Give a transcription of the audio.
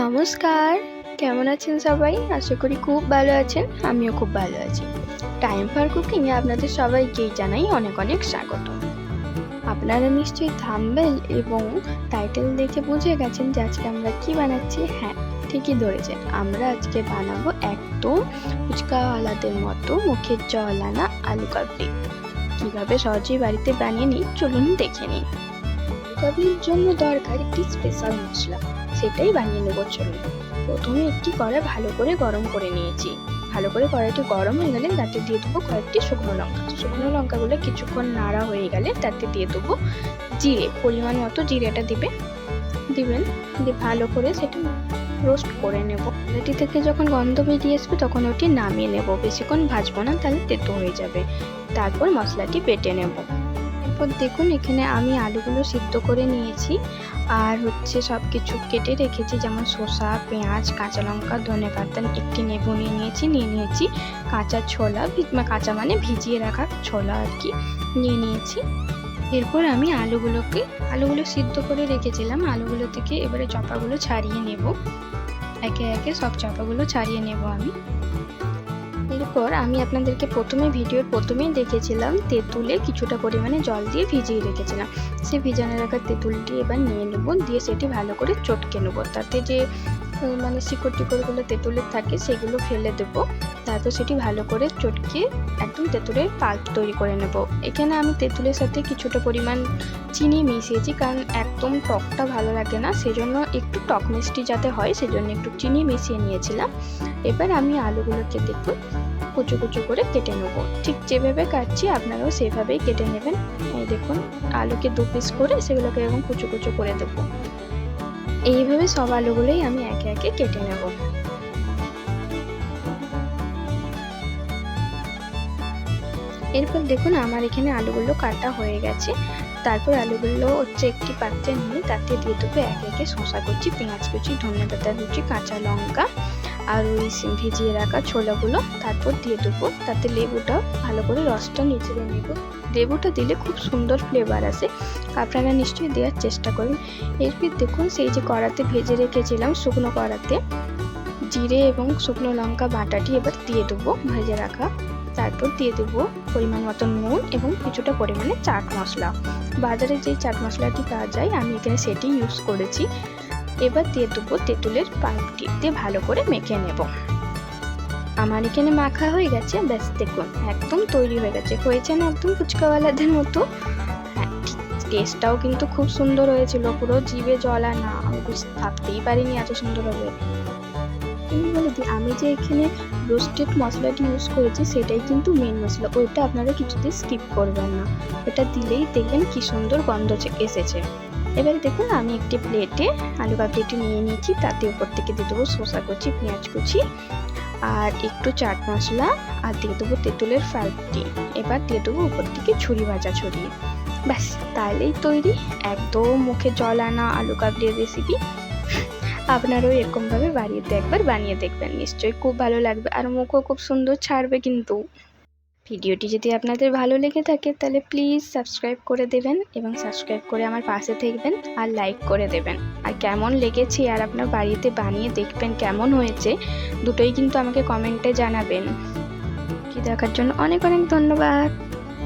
নমস্কার, কেমন আছেন সবাই? আশা করি খুব ভালো আছেন। আমিও খুব ভালো আছি। টাইম ফর কুকিংয়ে আপনাদের সবাইকেই জানাই অনেক অনেক স্বাগত। আপনারা নিশ্চয়ই থাম্বনেল এবং টাইটেল দেখে বুঝে গেছেন যে আজকে আমরা কি বানাচ্ছি। হ্যাঁ, ঠিকই ধরেছেন, আমরা আজকে বানাবো একদম ফুচকাওয়ালাদের মতো মুখের জল আনা আলু কাবলি। কীভাবে সহজেই বাড়িতে বানিয়ে নিই চলুন দেখে নিই। আলু কাবলির জন্য দরকার একটি স্পেশাল মশলা, সেটাই বানিয়ে নেব চলুন। প্রথমে একটি কড়াই ভালো করে গরম করে নিয়েছি। ভালো করে কড়াইটি গরম হয়ে গেলে তাতে দিয়ে দেবো কয়েকটি শুকনো লঙ্কা। শুকনো লঙ্কাগুলো কিছুক্ষণ নাড়া হয়ে গেলে তাতে দিয়ে দেবো জিরে, পরিমাণ মতো জিরেটা দিবেন। দিয়ে ভালো করে সেটা রোস্ট করে নেব। কড়াইটি থেকে যখন গন্ধ বেরিয়ে আসবে তখন ওটি নামিয়ে নেব। বেশিক্ষণ ভাজবো না, তাহলে তেতো হয়ে যাবে। তারপর মশলাটি বেটে নেব। এরপর দেখুন, এখানে আমি আলুগুলো সিদ্ধ করে নিয়েছি আর সব কিছু কেটে রেখেছি, যেমন শসা, পেঁয়াজ, কাঁচা লঙ্কা, ধনেপাতা, একটি নেবু নিয়ে নিয়েছি কাঁচা ছোলা, কাঁচা মানে ভিজিয়ে রাখা ছোলা আর কি নিয়ে নিয়েছি। এরপর আমি আলুগুলো সিদ্ধ করে রেখেছিলাম, আলুগুলো থেকে এবারে চপাগুলো ছাড়িয়ে নেব। একে একে সব চপাগুলো ছাড়িয়ে নেব আমি। এরপর আমি আপনাদেরকে ভিডিওর প্রথমেই দেখেছিলাম তেঁতুলে কিছুটা পরিমাণে জল দিয়ে ভিজিয়ে রেখেছিলাম। সেই ভিজানো রাখা তেঁতুলটি এবার নিয়ে নেব, দিয়ে সেটি ভালো করে চটকে নেব। তাতে যে শিকড় টিকড়গুলো তেঁতুলের থাকে সেগুলো ফেলে দেবো। তারপর সেটি ভালো করে চটকে একদম তেঁতুলের পাল্প তৈরি করে নেব। এখানে আমি তেঁতুলের সাথে কিছুটা পরিমাণ চিনি মিশিয়েছি, কারণ একদম টকটা ভালো লাগে না, সেজন্য একটু টক মিষ্টি যাতে হয় সেজন্য একটু চিনি মিশিয়ে নিয়েছিলাম। এবার আমি আলুগুলোকে দেখুন কুচো কুচো করে কেটে নেব। ঠিক যেভাবে কাটছি আপনারাও সেভাবেই কেটে নেবেন। এই দেখুন, আলুকে 2 পিস করে সেগুলোকে এরকম কুচো কুচো করে দেবো। এইভাবে সব আলুগুলোই আমি একে একে কেটে নেব। এরপর দেখুন, আমার এখানে আলুগুলো কাটা হয়ে গেছে। তারপর আলুগুলো একটি পাত্রে নিয়ে তাতে দিয়ে দেবো একে একে শসা কুচি, পেঁয়াজ কুচি, ধনেপাতা কুচি, কাঁচা লঙ্কা আর ওই ভিজিয়ে রাখা ছোলাগুলো। তারপর দিয়ে দেবো তাতে লেবুটা, ভালো করে রসটা নিচড়ে নেব। লেবুটা দিলে খুব সুন্দর ফ্লেভার আসে, আপনারা নিশ্চয়ই দেওয়ার চেষ্টা করুন। এরপর দেখুন, সেই যে কড়াতে ভেজে রেখেছিলাম শুকনো কড়াতে জিরে এবং শুকনো লঙ্কা বাটাটি এবার দিয়ে দেবো ভেজে রাখা। তারপর দিয়ে দেবো পরিমাণ মতো নুন এবং কিছুটা পরিমাণে চাট মশলা। বাজারে যেই চাট মশলাটি পাওয়া যায় আমি এখানে সেটি ইউজ করেছি। এবার দিয়ে দেবো তেঁতুলের পাল্পটি, দিয়ে ভালো করে মেখে নেব। আমার এখানে মাখা হয়ে গেছে, ব্যাস দেখুন একদম তৈরি হয়ে গেছে। হয়েছে না একদম ফুচকাওয়ালাদের মতো? হ্যাঁ, টেস্টটাও কিন্তু খুব সুন্দর হয়েছিল, পুরো জিভে জল আনা। আমি ভাবতেই পারিনি এত সুন্দর হবে। বলে দিই, আমি যে এখানে রোস্টেড মশলাটি ইউজ করেছি সেটাই কিন্তু মেন মশলা, ওইটা আপনারা কিছুতেই স্কিপ করবেন না। ওটা দিলেই দেখবেন কি সুন্দর গন্ধ এসেছে। এবারে দেখুন, আমি একটি প্লেটে আলু কাবলিটি নিয়ে নিয়েছি, তাতে উপর থেকে দিয়ে দেবো শসা কুচি, পেঁয়াজ কুচি আর একটু চাট মশলা, আর দিয়ে দেবো তেঁতুলের পাল্পটি। এবার দিয়ে দেবো উপর থেকে ঝুরি ভাজা ছড়িয়ে। ব্যাস, তাহলেই তৈরি একদম মুখে জল আনা আলু কাবলির রেসিপি। আপনারাও এরকমভাবে একবার বানিয়ে দেখবেন, নিশ্চয়ই খুব ভালো লাগবে আর মুখও খুব সুন্দর ছাড়বে কিন্তু। ভিডিওটি যদি আপনাদের ভালো লেগে থাকে তাহলে প্লিজ সাবস্ক্রাইব করে দেবেন এবং সাবস্ক্রাইব করে আমার পাশে থাকবেন আর লাইক করে দেবেন। আর কেমন লেগেছে আর আপনার বাড়িতে বানিয়ে দেখবেন কেমন হয়েছে, দুটোই কিন্তু আমাকে কমেন্টে জানাবেন। দেখার জন্য অনেক অনেক ধন্যবাদ।